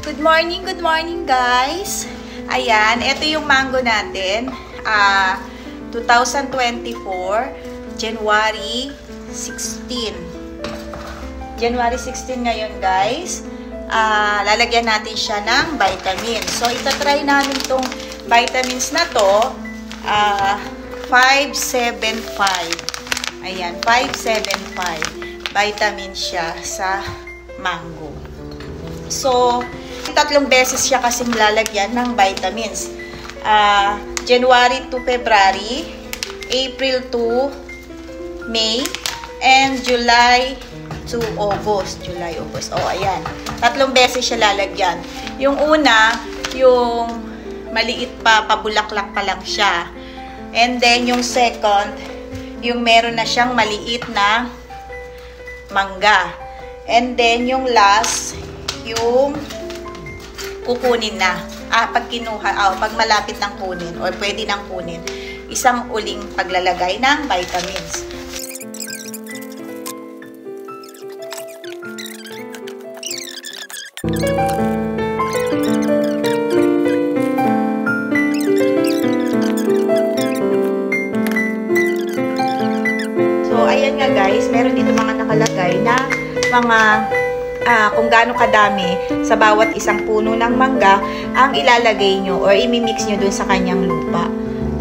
Good morning guys. Ayan, ito yung mango natin. 2024, January 16. January 16 ngayon guys. Lalagyan natin siya ng vitamins. So, itatry namin tong vitamins na to. 575. Ayan, 575. Vitamins siya sa mango. So, 3 beses siya kasing lalagyan ng vitamins. January to February, April to May, and July to August. Oh, ayan. 3 beses siya lalagyan. Yung una, yung maliit pa, pabulaklak pa lang siya. And then, yung second, yung meron na siyang maliit na mangga. And then, yung last, yung kukunin na. Pag kinuha, pag malapit ng kunin or pwede nang kunin, isang uling paglalagay ng vitamins. So, ayan nga guys, meron dito mga nakalagay na mga kung gaano kadami sa bawat isang puno ng mangga ang ilalagay nyo or imimix nyo dun sa kanyang lupa.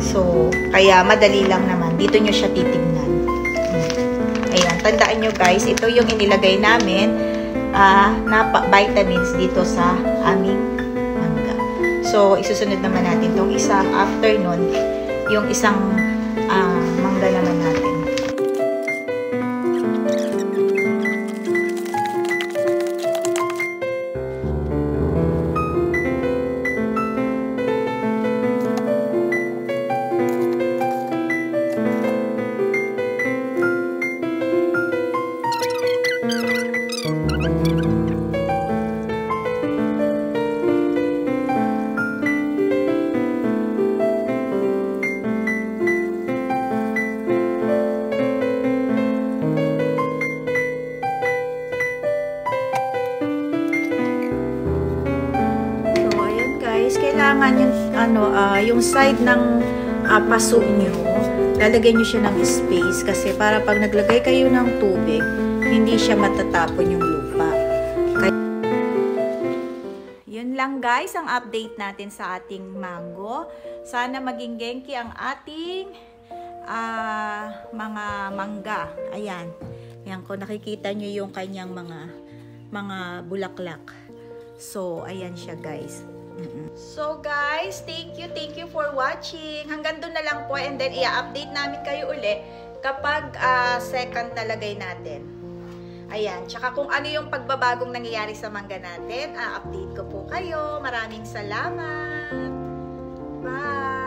So, kaya madali lang naman. Dito nyo siya titignan. Ayan, tandaan nyo guys, ito yung inilagay namin na vitamins dito sa aming mangga. So, isusunod naman natin itong isa. After nun, yung isang mangga naman natin. Kailangan yung side ng paso nyo, lalagyan nyo siya ng space kasi para pag naglagay kayo ng tubig, hindi siya matatapon yung lupa. Yun lang guys, ang update natin sa ating mango. Sana maging genki ang ating mga mangga. Ayan. Ayan, kung nakikita nyo yung kanyang mga bulaklak. So, ayan siya guys. So guys, thank you for watching. Hanggang doon na lang po, and then i-update namin kayo uli kapag second talagay natin. Ayan, tsaka kung ano yung pagbabagong nangyayari sa mangga natin, update ko po kayo. Maraming salamat. Bye!